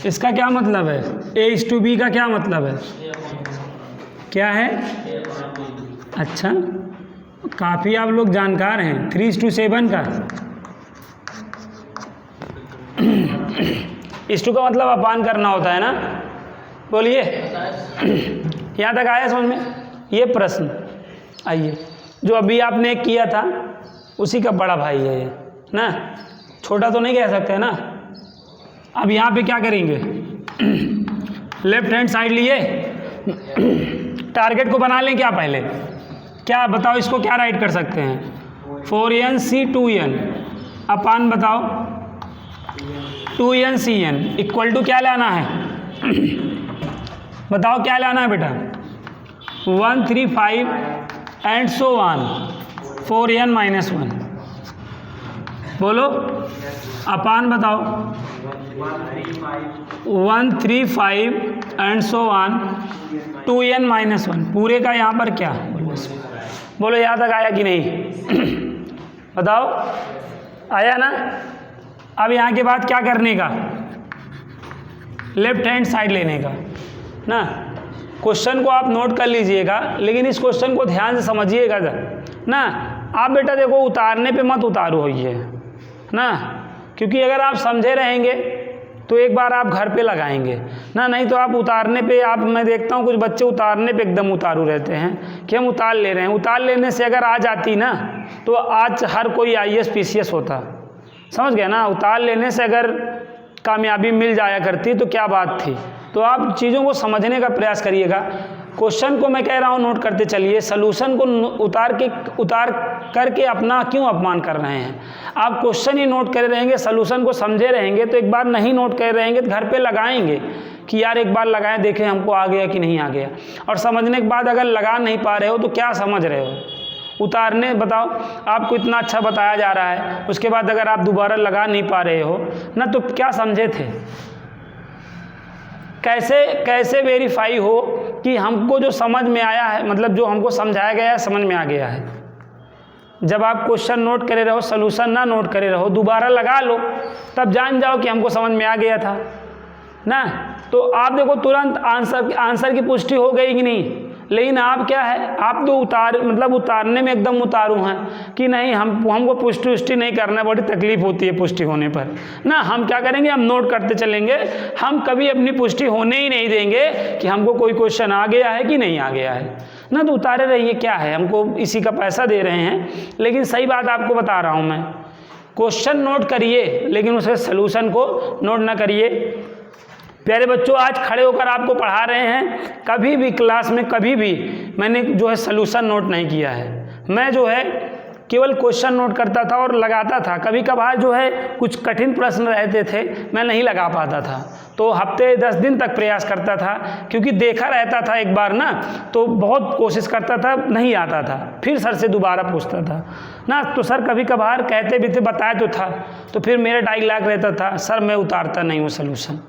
इसका क्या मतलब है? A/B का क्या मतलब है? क्या है? अच्छा, काफ़ी आप लोग जानकार हैं। 3:7 का 1:2 का मतलब अपान करना होता है ना? बोलिए, यहाँ तक आया समझ में? ये प्रश्न आइए, जो अभी आपने किया था उसी का बड़ा भाई है ये ना, छोटा तो नहीं कह सकते ना। अब यहाँ पे क्या करेंगे? लेफ्ट हैंड साइड लिए, टारगेट को बना लें क्या पहले? क्या बताओ, इसको क्या राइट कर सकते हैं? 4nc2n अपान बताओ 2ncn इक्वल टू क्या लाना है? बताओ क्या लाना है बेटा? 1 3 5 एंड सो ऑन 4n-1 बोलो, अपान बताओ 1 3 5 एंड सो ऑन 2n-1 पूरे का यहाँ पर क्या? बोलो यहाँ तक आया कि नहीं? बताओ, आया ना? अब यहाँ के बाद क्या करने का? लेफ्ट हैंड साइड लेने का ना। क्वेश्चन को आप नोट कर लीजिएगा, लेकिन इस क्वेश्चन को ध्यान से समझिएगा ना। आप बेटा देखो, उतारने पे मत उतारो होइए ना, क्योंकि अगर आप समझे रहेंगे तो एक बार आप घर पे लगाएंगे ना, नहीं तो आप उतारने पे, आप मैं देखता हूँ कुछ बच्चे उतारने पे एकदम उतारू रहते हैं कि हम उतार ले रहे हैं। उतार लेने से अगर आ जाती ना तो आज हर कोई IAS PCS होता, समझ गया ना? उतार लेने से अगर कामयाबी मिल जाया करती तो क्या बात थी। तो आप चीज़ों को समझने का प्रयास करिएगा। क्वेश्चन को मैं कह रहा हूँ नोट करते चलिए, सलूशन को उतार करके अपना क्यों अपमान कर रहे हैं? आप क्वेश्चन ही नोट करे रहेंगे, सलूशन को समझे रहेंगे, तो एक बार नहीं नोट करे रहेंगे तो घर पे लगाएंगे कि यार एक बार लगाएं, देखें हमको आ गया कि नहीं आ गया। और समझने के बाद अगर लगा नहीं पा रहे हो तो क्या समझ रहे हो? उतारने बताओ, आपको इतना अच्छा बताया जा रहा है, उसके बाद अगर आप दोबारा लगा नहीं पा रहे हो ना, तो क्या समझे थे? कैसे वेरीफाई हो कि हमको जो समझ में आया है, मतलब जो हमको समझाया गया है समझ में आ गया है? जब आप क्वेश्चन नोट करे रहो, सलूशन ना नोट करे रहो, दोबारा लगा लो, तब जान जाओ कि हमको समझ में आ गया था ना। तो आप देखो तुरंत आंसर की पुष्टि हो गई कि नहीं? लेकिन आप क्या है, आप तो उतारने में एकदम उतारू हैं कि नहीं, हमको पुष्टि नहीं करना, बड़ी तकलीफ होती है पुष्टि होने पर ना। हम क्या करेंगे? हम नोट करते चलेंगे, हम कभी अपनी पुष्टि होने ही नहीं देंगे कि हमको कोई क्वेश्चन आ गया है कि नहीं आ गया है ना। तो उतारे रहिए, क्या है, हमको इसी का पैसा दे रहे हैं। लेकिन सही बात आपको बता रहा हूँ मैं, क्वेश्चन नोट करिए लेकिन उसके सलूशन को नोट ना करिए। प्यारे बच्चों, आज खड़े होकर आपको पढ़ा रहे हैं, कभी भी क्लास में कभी भी मैंने जो है सलूशन नोट नहीं किया है। मैं जो है केवल क्वेश्चन नोट करता था और लगाता था। कभी कभार जो है कुछ कठिन प्रश्न रहते थे, मैं नहीं लगा पाता था, तो हफ्ते 10 दिन तक प्रयास करता था, क्योंकि देखा रहता था एक बार ना, तो बहुत कोशिश करता था, नहीं आता था, फिर सर से दोबारा पूछता था ना। तो सर कभी कभार कहते भी थे, बताए तो था, तो फिर मेरा डायलॉग रहता था, सर मैं उतारता नहीं हूँ सलूशन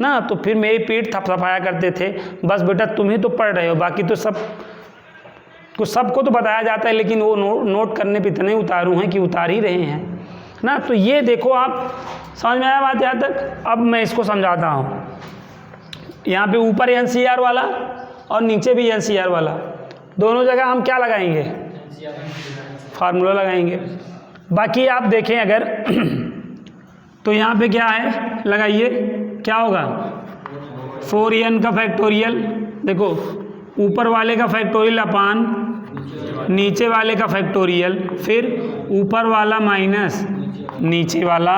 ना। तो फिर मेरी पीठ थपथपाया करते थे, बस बेटा तुम ही तो पढ़ रहे हो, बाकी तो सबको तो बताया जाता है, लेकिन वो नोट करने पे इतने उतारू हैं कि उतार ही रहे हैं ना। तो ये देखो, आप समझ में आया बात यहाँ तक? अब मैं इसको समझाता हूँ। यहाँ पे ऊपर NCR वाला और नीचे भी NCR वाला, दोनों जगह हम क्या लगाएंगे? फार्मूला लगाएंगे। बाकी आप देखें अगर तो यहाँ पे क्या है, लगाइए, क्या होगा? 4n का फैक्टोरियल, देखो ऊपर वाले का फैक्टोरियल अपान नीचे वाले का फैक्टोरियल, फिर ऊपर वाला माइनस नीचे वाला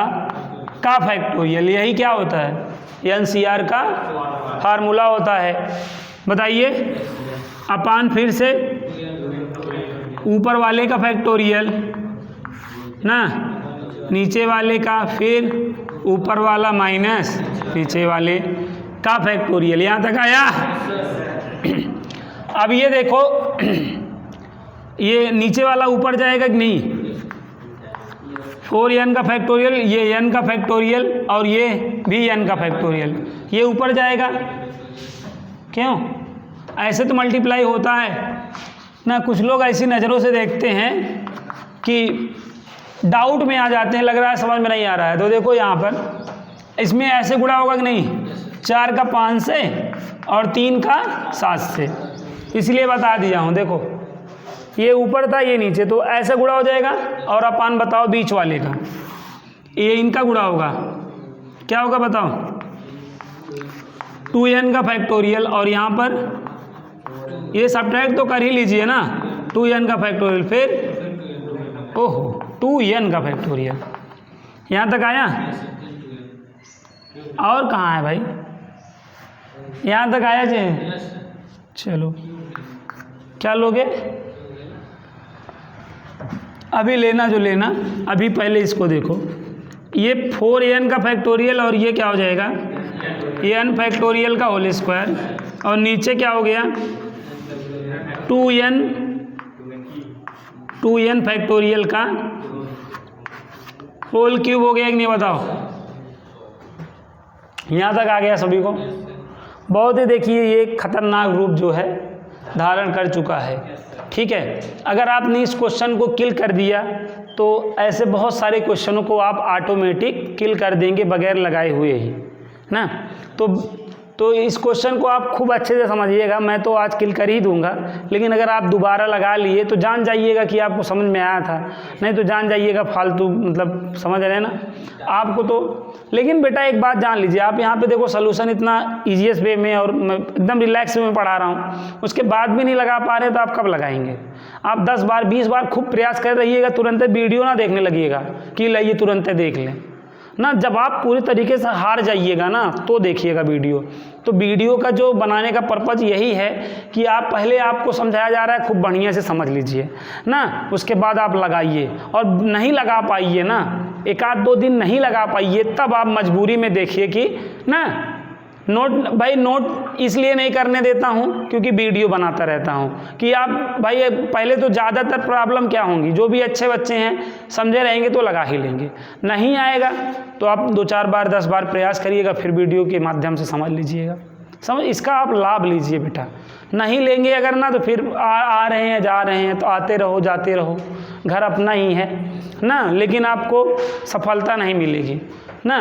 का फैक्टोरियल। यही क्या होता है? NCR का फार्मूला होता है। बताइए, अपान फिर से ऊपर वाले का फैक्टोरियल ना, नीचे वाले का, फिर ऊपर वाला माइनस नीचे वाले का फैक्टोरियल। यहाँ तक आया? अब ये देखो, ये नीचे वाला ऊपर जाएगा कि नहीं? 4n का फैक्टोरियल, ये n का फैक्टोरियल और ये भी n का फैक्टोरियल, ये ऊपर जाएगा। क्यों? ऐसे तो मल्टीप्लाई होता है ना। कुछ लोग ऐसी नज़रों से देखते हैं कि डाउट में आ जाते हैं, लग रहा है समझ में नहीं आ रहा है। तो देखो यहाँ पर इसमें ऐसे गुणा होगा कि नहीं? 4 का 5 से और 3 का 7 से, इसलिए बता दिया हूँ। देखो ये ऊपर था ये नीचे, तो ऐसे गुणा हो जाएगा। और अपान बताओ बीच वाले का, ये इनका गुणा होगा, क्या होगा बताओ? 2n का फैक्टोरियल, और यहाँ पर ये सब्ट्रैक्ट तो कर ही लीजिए ना, 2n का फैक्टोरियल, फिर ओहो 2n का फैक्टोरियल। यहाँ तक आया? और कहाँ है भाई? यहाँ तक आया जी? चलो क्या लोगे? अभी लेना जो लेना, अभी पहले इसको देखो। ये 4n का फैक्टोरियल और ये क्या हो जाएगा? n फैक्टोरियल का होल स्क्वायर, और नीचे क्या हो गया? 2n फैक्टोरियल का होल क्यूब हो गया कि नहीं बताओ? यहाँ तक आ गया सभी को? बहुत ही देखिए ये खतरनाक रूप जो है धारण कर चुका है। ठीक है, अगर आपने इस क्वेश्चन को किल कर दिया तो ऐसे बहुत सारे क्वेश्चनों को आप ऑटोमेटिक किल कर देंगे बगैर लगाए हुए ही ना। तो इस क्वेश्चन को आप खूब अच्छे से समझिएगा। मैं तो आज किल कर ही दूंगा, लेकिन अगर आप दोबारा लगा लिए तो जान जाइएगा कि आपको समझ में आया था, नहीं तो जान जाइएगा फालतू, मतलब समझ रहे हैं ना आपको तो। लेकिन बेटा एक बात जान लीजिए, आप यहाँ पे देखो सलूशन इतना ईजीएस्ट वे में और मैं एकदम रिलैक्स में पढ़ा रहा हूँ, उसके बाद भी नहीं लगा पा रहे तो आप कब लगाएंगे? आप 10 बार 20 बार खूब प्रयास कर रहिएगा, तुरंत वीडियो ना देखने लगिएगा कि लाइए तुरंत देख लें ना। जब आप पूरी तरीके से हार जाइएगा ना तो देखिएगा वीडियो। तो वीडियो का जो बनाने का पर्पज़ यही है कि आप पहले आपको समझाया जा रहा है, खूब बढ़िया से समझ लीजिए ना, उसके बाद आप लगाइए। और नहीं लगा पाइए ना, 1 आध 2 दिन नहीं लगा पाइए, तब आप मजबूरी में देखिए कि ना नोट, भाई नोट इसलिए नहीं करने देता हूँ क्योंकि वीडियो बनाता रहता हूँ कि आप भाई पहले तो ज़्यादातर प्रॉब्लम क्या होंगी, जो भी अच्छे बच्चे हैं समझे रहेंगे तो लगा ही लेंगे, नहीं आएगा तो आप 2-4 बार 10 बार प्रयास करिएगा, फिर वीडियो के माध्यम से समझ लीजिएगा। समझ, इसका आप लाभ लीजिए बेटा। नहीं लेंगे अगर ना तो फिर आ रहे हैं जा रहे हैं तो आते रहो जाते रहो, घर अपना ही है ना, लेकिन आपको सफलता नहीं मिलेगी ना,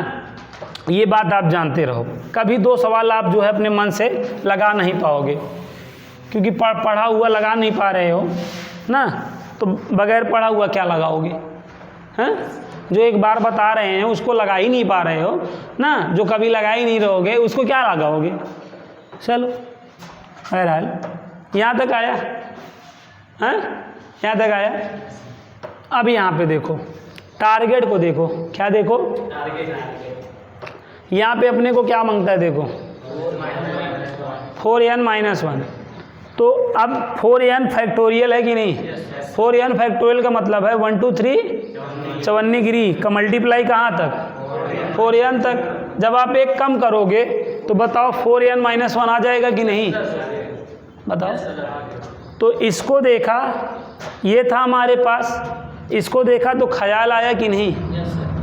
ये बात आप जानते रहो। कभी 2 सवाल आप जो है अपने मन से लगा नहीं पाओगे, क्योंकि पढ़ा हुआ लगा नहीं पा रहे हो ना, तो बगैर पढ़ा हुआ क्या लगाओगे? हैं, जो एक बार बता रहे हैं उसको लगा ही नहीं पा रहे हो ना, जो कभी लगा ही नहीं रहोगे उसको क्या लगाओगे? चलो बहरहाल यहाँ तक आया? हैं, यहाँ तक आया? अब यहाँ पे देखो टारगेट को, देखो क्या देखो, यहाँ पे अपने को क्या मांगता है देखो, 4n-1। तो अब 4n फैक्टोरियल है कि नहीं? 4n फैक्टोरियल का मतलब है 1 2 3 54 का मल्टीप्लाई कहाँ तक? 4n तक। जब आप एक कम करोगे तो बताओ 4n-1 आ जाएगा कि नहीं? बताओ। तो इसको देखा, ये था हमारे पास, इसको देखा तो ख्याल आया कि नहीं?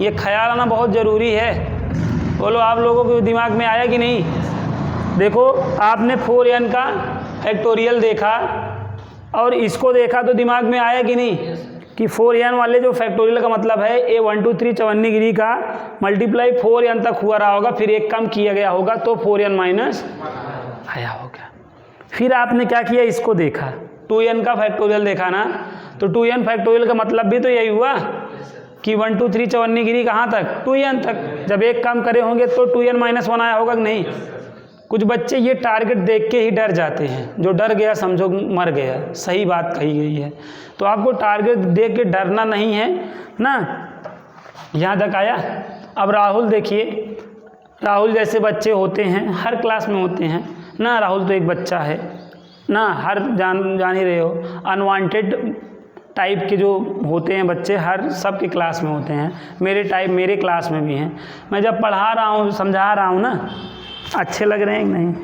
ये ख्याल आना बहुत ज़रूरी है। बोलो आप लोगों के दिमाग में आया कि नहीं? देखो आपने 4n का फैक्टोरियल देखा और इसको देखा तो दिमाग में आया कि नहीं कि 4n वाले जो फैक्टोरियल का मतलब है ये 1 2 3 54 का मल्टीप्लाई 4n तक हुआ रहा होगा, फिर एक कम किया गया होगा तो 4n माइनस आया होगा। फिर आपने क्या किया, इसको देखा, 2n का फैक्टोरियल देखा ना, तो 2n फैक्टोरियल का मतलब भी तो यही हुआ कि 1 2 3 54 कहाँ तक? 2n तक। जब एक कम करे होंगे तो 2n-1 आया होगा कि नहीं? कुछ बच्चे ये टारगेट देख के ही डर जाते हैं, जो डर गया समझो मर गया, सही बात कही गई है। तो आपको टारगेट देख के डरना नहीं है ना। यहाँ तक आया? अब राहुल देखिए, राहुल जैसे बच्चे होते हैं हर क्लास में होते हैं ना, राहुल तो एक बच्चा है ना, हर जान ही रहे हो, अनवांटेड टाइप के जो होते हैं बच्चे हर सब के क्लास में होते हैं, मेरे क्लास में भी हैं। मैं जब पढ़ा रहा हूँ समझा रहा हूँ ना, अच्छे लग रहे हैं कि नहीं?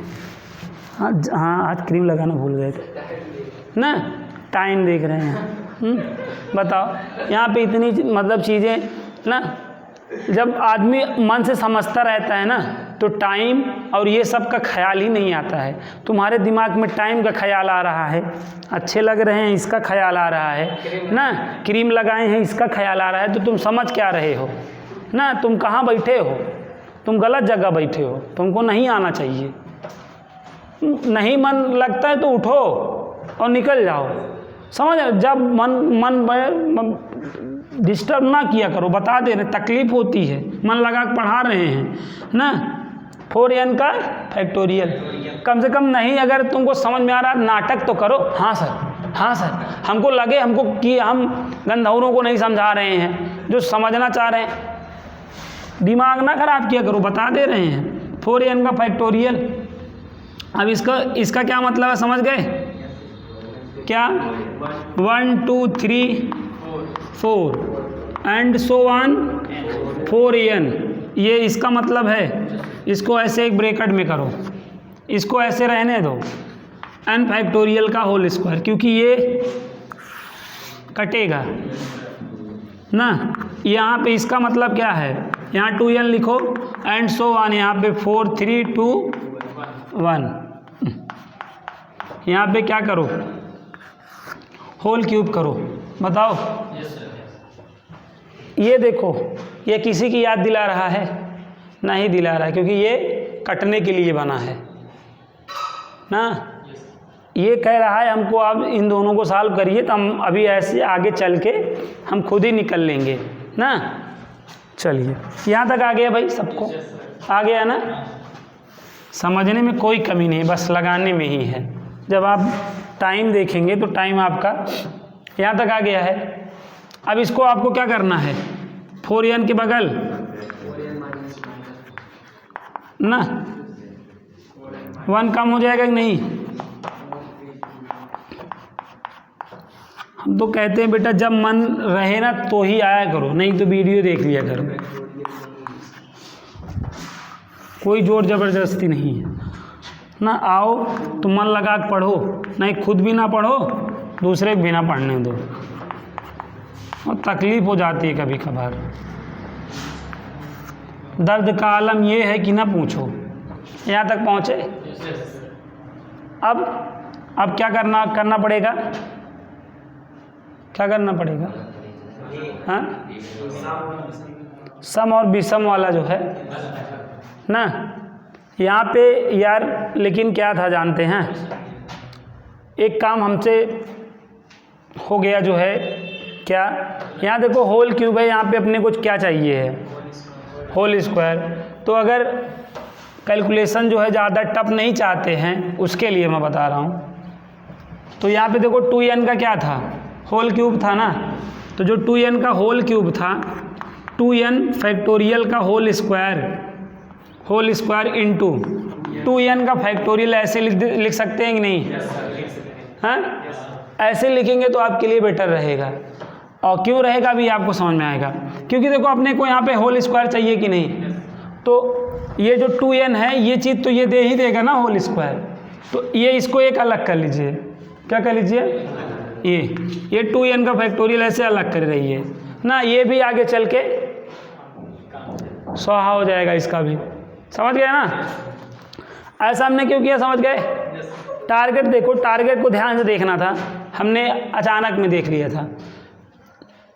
हाँ आज क्रीम लगाना भूल गए थे ना, टाइम देख रहे हैं। बताओ यहाँ पे इतनी मतलब चीज़ें ना, जब आदमी मन से समझता रहता है ना तो टाइम और ये सब का ख्याल ही नहीं आता है। तुम्हारे दिमाग में टाइम का ख्याल आ रहा है, अच्छे लग रहे हैं इसका ख्याल आ रहा है ना, क्रीम लगाए हैं इसका ख्याल आ रहा है, तो तुम समझ क्या रहे हो ना, तुम कहाँ बैठे हो? तुम गलत जगह बैठे हो, तुमको नहीं आना चाहिए। नहीं मन लगता है तो उठो और निकल जाओ, समझ। जब मन डिस्टर्ब ना किया करो, बता दे रहे, तकलीफ होती है, मन लगा के पढ़ा रहे हैं ना। 4n का फैक्टोरियल कम से कम नहीं, अगर तुमको समझ में आ रहा नाटक तो करो, हाँ सर, हाँ सर, हमको लगे हमको कि हम गंधौरों को नहीं समझा रहे हैं, जो समझना चाह रहे हैं। दिमाग ना खराब किया करो, बता दे रहे हैं 4n का फैक्टोरियल। अब इसका क्या मतलब है, समझ गए क्या? 1 2 3 4 एंड सो ऑन 4n, ये इसका मतलब है। इसको ऐसे एक ब्रैकेट में करो, इसको ऐसे रहने दो, n फैक्टोरियल का होल स्क्वायर, क्योंकि ये कटेगा ना। यहाँ पे इसका मतलब क्या है, यहाँ 2n लिखो एंड सो ऑन, यहाँ पे 4 3 2 1, यहाँ पे क्या करो, होल क्यूब करो। बताओ ये देखो, ये किसी की याद दिला रहा है? नहीं दिला रहा है, क्योंकि ये कटने के लिए बना है ना। ये कह रहा है हमको आप इन दोनों को सॉल्व करिए, तो हम अभी ऐसे आगे चल के हम खुद ही निकल लेंगे ना। चलिए यहाँ तक आ गया भाई, सबको आ गया ना। समझने में कोई कमी नहीं, बस लगाने में ही है। जब आप टाइम देखेंगे तो टाइम आपका यहाँ तक आ गया है। अब इसको आपको क्या करना है, 4n के बगल ना 1 कम हो जाएगा कि नहीं? हम तो कहते हैं बेटा जब मन रहे ना तो ही आया करो, नहीं तो वीडियो देख लिया करो। कोई जोर ज़बरदस्ती नहीं है ना। आओ तो मन लगा के पढ़ो, नहीं खुद भी ना पढ़ो, दूसरे को भी ना पढ़ने दो, और तकलीफ हो जाती है कभी कभार। दर्द का आलम ये है कि ना पूछो। यहाँ तक पहुँचे? अब क्या करना पड़ेगा? क्या करना पड़ेगा? हाँ, सम और विषम वाला जो है ना, यहाँ पे यार लेकिन क्या था जानते हैं, एक काम हमसे हो गया जो है क्या, यहाँ देखो होल क्यूब है, यहाँ पे अपने कुछ क्या चाहिए है, होल स्क्वायर। तो अगर कैलकुलेशन जो है ज़्यादा टफ नहीं चाहते हैं, उसके लिए मैं बता रहा हूँ। तो यहाँ पे देखो 2n का क्या था, होल क्यूब था ना। तो जो 2n का होल क्यूब था, 2n फैक्टोरियल का होल स्क्वायर इंटू 2n का फैक्टोरियल, ऐसे लिख सकते हैं कि नहीं? हाँ, ऐसे लिखेंगे तो आपके लिए बेटर रहेगा। और क्यों रहेगा अभी आपको समझ में आएगा, क्योंकि देखो अपने को यहाँ पे होल स्क्वायर चाहिए कि नहीं। तो ये जो 2n है, ये चीज़ तो ये दे ही देगा ना होल स्क्वायर। तो ये इसको एक अलग कर लीजिए, क्या कर लीजिए, ये 2n का फैक्टोरियल ऐसे अलग कर रही है ना। ये भी आगे चल के स्वाहा हो जाएगा, इसका भी। समझ गए ना? ऐसा हमने क्यों किया, समझ गए? टारगेट देखो, टारगेट को ध्यान से देखना था, हमने अचानक में देख लिया था।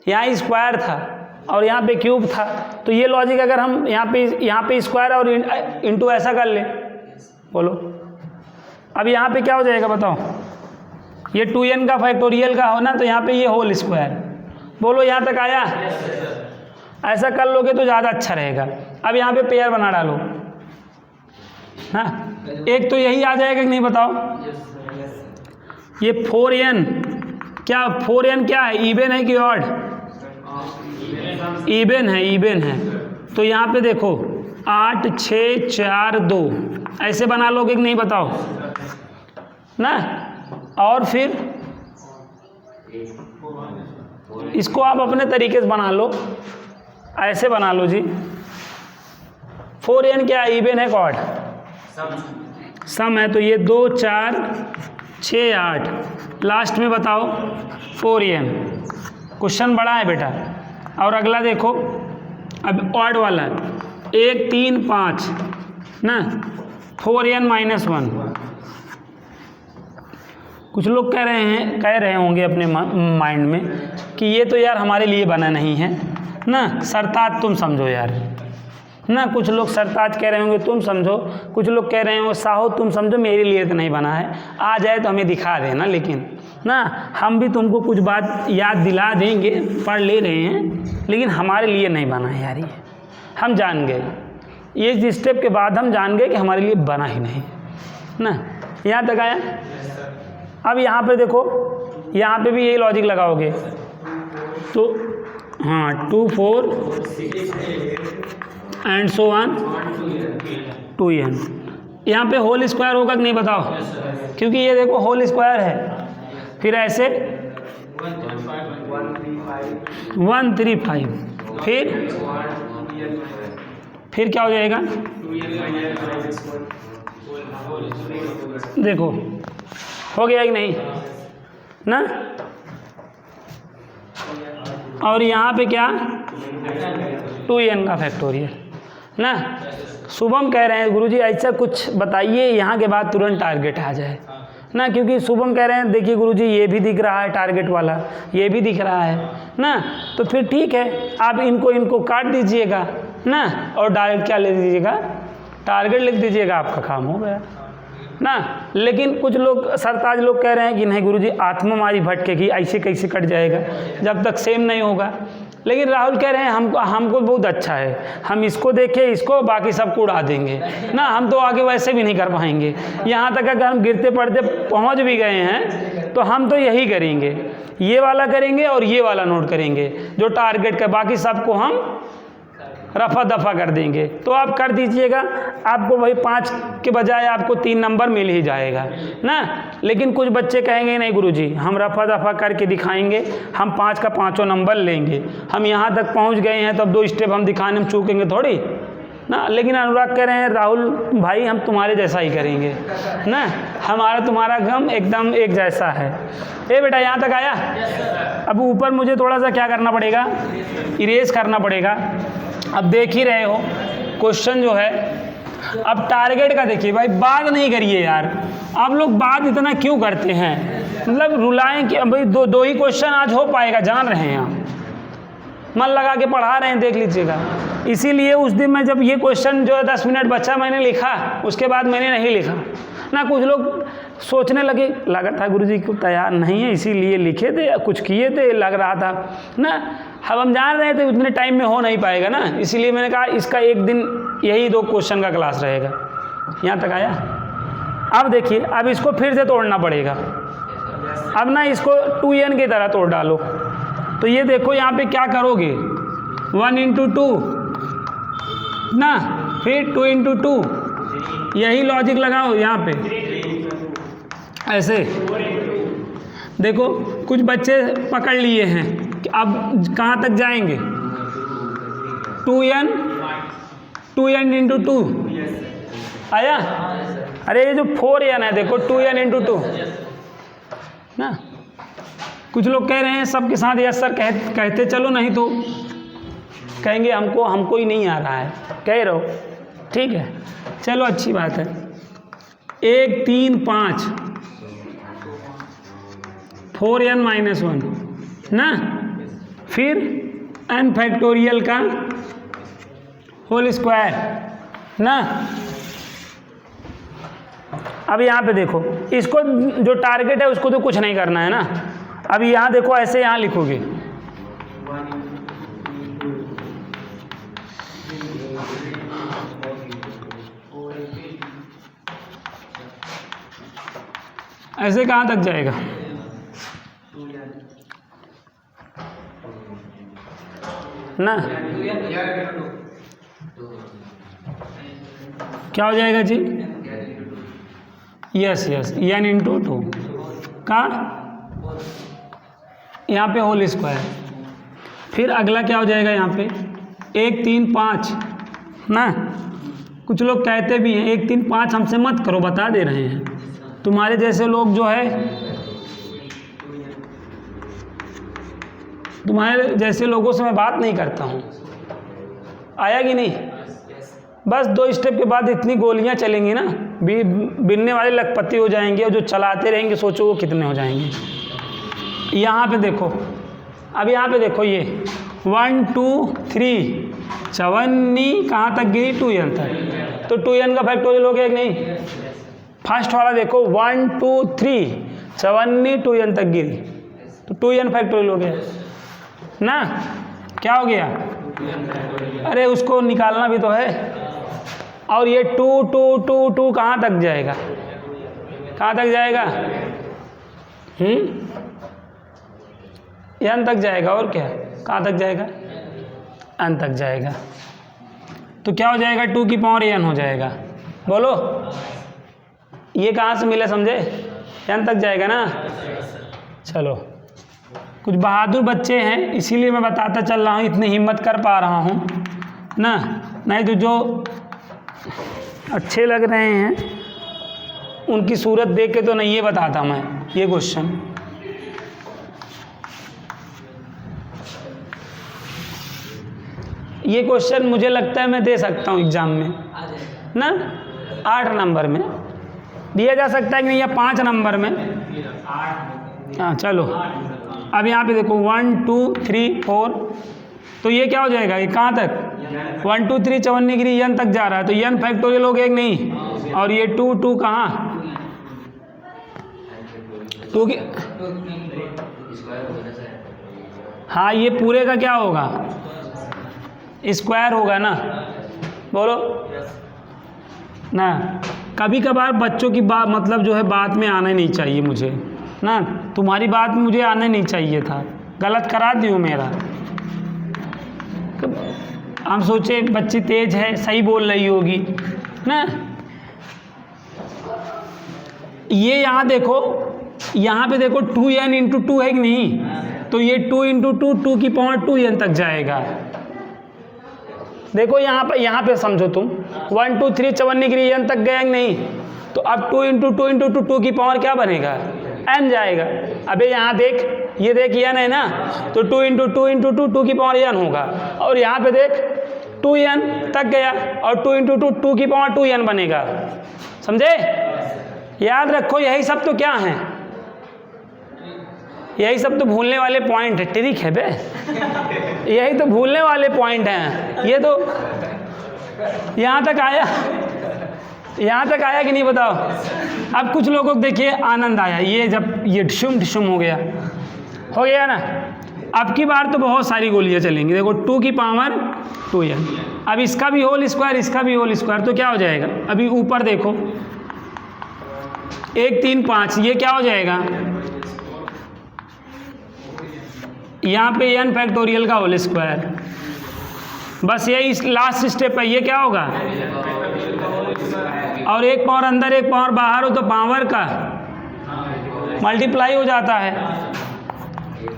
यहाँ स्क्वायर था और यहाँ पे क्यूब था, तो ये लॉजिक अगर हम यहाँ पे स्क्वायर और इंटू ऐसा कर लें, बोलो अब यहाँ पे क्या हो जाएगा बताओ? ये 2n का फैक्टोरियल का हो ना, तो यहाँ पे ये होल स्क्वायर। बोलो यहाँ तक आया? ऐसा कर लोगे तो ज़्यादा अच्छा रहेगा। अब यहाँ पे पेयर बना डालो ना, एक तो यही आ जाएगा कि नहीं बताओ? ये 4n क्या है, इवन है कि ऑड? इवन है। तो यहाँ पे देखो 8 6 4 2 ऐसे बना लोगे कि नहीं बताओ ना। और फिर इसको आप अपने तरीके से बना लो, ऐसे बना लो जी। 4n क्या है, इवन है कि ऑड? सम है। तो ये 2 4 6 8, लास्ट में बताओ 4n। क्वेश्चन बड़ा है बेटा। और अगला देखो, अब ऑड वाला 1 3 5 ना, 4n - 1। कुछ लोग कह रहे होंगे अपने माइंड में कि ये तो यार हमारे लिए बना नहीं है ना, सरताज तुम समझो यार, ना। कुछ लोग सरताज कह रहे होंगे तुम समझो, कुछ लोग कह रहे होंगे साहो तुम समझो, मेरे लिए तो नहीं बना है, आ जाए तो हमें दिखा देना। लेकिन ना हम भी तुमको कुछ बात याद दिला देंगे, पढ़ ले रहे हैं, लेकिन हमारे लिए नहीं बना है यार। ये हम जान गए, ये स्टेप के बाद हम जान गए कि हमारे लिए बना ही नहीं ना। यहाँ तक आया। अब यहाँ पे देखो, यहाँ पे भी यही लॉजिक लगाओगे तो हाँ 2 4 एंड सो ऑन 2n। यहाँ पे होल स्क्वायर होगा कि नहीं बताओ, क्योंकि ये देखो होल स्क्वायर है। फिर ऐसे 135, फिर क्या हो जाएगा, देखो हो गया कि नहीं ना। और यहाँ पे क्या 2n का फैक्टोरियल ना। शुभम कह रहे हैं गुरुजी ऐसा कुछ बताइए यहाँ के बाद तुरंत टारगेट आ जाए ना, क्योंकि शुभम कह रहे हैं देखिए गुरुजी ये भी दिख रहा है टारगेट वाला, ये भी दिख रहा है ना। तो फिर ठीक है, आप इनको काट दीजिएगा ना, और डायरेक्ट क्या ले दीजिएगा, टारगेट लिख दीजिएगा, आपका काम हो गया ना। लेकिन कुछ लोग सरताज लोग कह रहे हैं कि नहीं गुरुजी आत्मा हमारी भटकेगी, ऐसे कैसे कट जाएगा जब तक सेम नहीं होगा। लेकिन राहुल कह रहे हैं हमको बहुत अच्छा है, हम इसको देखें, इसको बाकी सबको उड़ा देंगे ना, हम तो आगे वैसे भी नहीं कर पाएंगे। यहाँ तक अगर हम गिरते पड़ते पहुँच भी गए हैं तो हम तो यही करेंगे, ये वाला करेंगे और ये वाला नोट करेंगे जो टारगेट का, बाकी सबको हम रफा दफा कर देंगे। तो आप कर दीजिएगा, आपको वही 5 के बजाय आपको 3 नंबर मिल ही जाएगा ना। लेकिन कुछ बच्चे कहेंगे नहीं गुरुजी हम रफा दफा करके दिखाएंगे, हम 5 का 5 नंबर लेंगे, हम यहाँ तक पहुँच गए हैं तो अब 2 स्टेप हम दिखाने में चूकेंगे थोड़ी ना। लेकिन अनुराग कह रहे हैं राहुल भाई हम तुम्हारे जैसा ही करेंगे ना, हमारा तुम्हारा गम एकदम एक जैसा है। ए बेटा यहाँ तक आया। अब ऊपर मुझे थोड़ा सा क्या करना पड़ेगा, इरेज करना पड़ेगा। अब देख ही रहे हो क्वेश्चन जो है, अब टारगेट का देखिए भाई, बात नहीं करिए यार, आप लोग बात इतना क्यों करते हैं, मतलब रुलाएं कि भाई दो ही क्वेश्चन आज हो पाएगा, जान रहे हैं आप, मन लगा के पढ़ा रहे हैं, देख लीजिएगा। इसीलिए उस दिन मैं जब ये क्वेश्चन जो है 10 मिनट बच्चा मैंने लिखा, उसके बाद मैंने नहीं लिखा ना। कुछ लोग सोचने लगे लगा था गुरुजी को तैयार नहीं है इसीलिए लिखे थे, कुछ किए थे, लग रहा था ना। हम जान रहे थे उतने टाइम में हो नहीं पाएगा ना, इसीलिए मैंने कहा इसका एक दिन यही 2 क्वेश्चन का क्लास रहेगा। यहाँ तक आया। अब देखिए, अब इसको फिर से तोड़ना पड़ेगा। अब ना इसको 2n की तरह तोड़ डालो। तो ये देखो यहाँ पे क्या करोगे, 1 × 2 ना, फिर 2 × 2, यही लॉजिक लगाओ यहाँ पे ऐसे। देखो कुछ बच्चे पकड़ लिए हैं कि अब कहाँ तक जाएंगे, 2n × 2 आया। अरे ये जो 4n है देखो 2n × 2 ना। कुछ लोग कह रहे हैं सबके साथ यस सर कहते चलो, नहीं तो कहेंगे हमको ही नहीं आ रहा है, कह रहे हो ठीक है चलो अच्छी बात है। 1 3 5 4n - 1 ना, फिर n फैक्टोरियल का होल स्क्वायर ना। अब यहाँ पे देखो, इसको जो टारगेट है उसको तो कुछ नहीं करना है ना। अब यहाँ देखो ऐसे यहाँ लिखोगे, ऐसे कहाँ तक जाएगा, ना क्या हो जाएगा जी, यस n × 2 का यहाँ पे होल स्क्वायर। फिर अगला क्या हो जाएगा यहाँ पे 1 3 5 ना। कुछ लोग कहते भी हैं 1 3 5 हमसे मत करो, बता दे रहे हैं, तुम्हारे जैसे लोग जो है, तुम्हारे जैसे लोगों से मैं बात नहीं करता हूँ। आया कि नहीं। बस 2 स्टेप के बाद इतनी गोलियाँ चलेंगी ना, बिनने वाले लखपति हो जाएंगे, और जो चलाते रहेंगे सोचो वो कितने हो जाएंगे। यहाँ पे देखो, अब यहाँ पे देखो, ये 1 2 3 54 कहाँ तक गिरी, 2n तक। तो 2n का फैक्टोरियल हो गया कि नहीं। फर्स्ट वाला देखो 1 2 3 54 2n तक गिरी, तो 2n फैक्टोरियल हो गया ना। क्या हो गया, अरे उसको निकालना भी तो है। और ये 2 2 2 2 कहाँ तक जाएगा, कहाँ तक जाएगा, n तक जाएगा। और क्या, कहाँ तक जाएगा, n तक जाएगा। तो क्या हो जाएगा, 2 की पावर n हो जाएगा। बोलो ये कहाँ से मिले, समझे, n तक जाएगा ना। चलो कुछ बहादुर बच्चे हैं इसीलिए मैं बताता चल रहा हूँ, इतनी हिम्मत कर पा रहा हूँ ना, नहीं तो जो अच्छे लग रहे हैं उनकी सूरत देख के तो नहीं ये बताता मैं ये क्वेश्चन। ये क्वेश्चन मुझे लगता है मैं दे सकता हूँ एग्जाम में ना, 8 नंबर में दिया जा सकता है कि नहीं, या 5 नंबर में। हाँ चलो अब यहाँ पे देखो 1 2 3 4, तो ये क्या हो जाएगा, ये कहाँ तक 1 2 3 54 डिग्री n तक जा रहा है, तो n फैक्टोरियल हो गया कि नहीं। और ये 2 2 कहाँ, 2 की, हाँ ये पूरे का क्या होगा, स्क्वायर होगा ना। बोलो ना, कभी कभार बच्चों की बात मतलब जो है बात में आना नहीं चाहिए मुझे ना, तुम्हारी बात में मुझे आना नहीं चाहिए था, गलत करा दियो मेरा। हम सोचे बच्ची तेज है सही बोल रही होगी ना। ये यहाँ देखो, यहाँ पे देखो 2n इंटू 2 है कि नहीं, तो ये 2 इंटू 2 2 की पावर 2n तक जाएगा। देखो यहाँ पे समझो तुम 1 2 3 54 डिग्री n तक गया कि नहीं, तो अब 2 इंटू 2 इंटू 2 2 की पावर क्या बनेगा, n जाएगा। अबे यहाँ देख, ये देख n है ना, तो 2 इंटू 2 इंटू 2 2 की पावर n होगा। और यहाँ पे देख 2n तक गया और 2 इंटू 2 2 की पावर 2n बनेगा। समझे, याद रखो यही सब तो क्या है, यही सब तो भूलने वाले पॉइंट है, ट्रिक है बे, यही तो भूलने वाले पॉइंट हैं। ये तो यहाँ तक आया, यहाँ तक आया कि नहीं बताओ। अब कुछ लोगों को देखिए आनंद आया, ये जब ये ढिशुम हो गया ना। अब की बार तो बहुत सारी गोलियां चलेंगी। देखो 2 की पावर 2n, अब इसका भी होल स्क्वायर, इसका भी होल स्क्वायर, तो क्या हो जाएगा। अभी ऊपर देखो 1 3 5, ये क्या हो जाएगा, यहाँ पे n फैक्टोरियल का होल स्क्वायर। बस यही लास्ट स्टेप है, ये क्या होगा, और एक पावर अंदर एक पावर बाहर हो तो पावर का मल्टीप्लाई हो जाता है।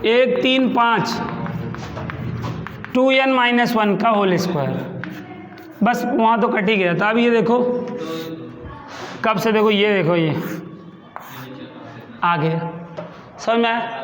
1 3 5 2n माइनस 1 का होल स्क्वायर। बस वहाँ तो कट ही गया था। अब ये देखो कब से, देखो ये देखो ये आ गया, समझ में आया।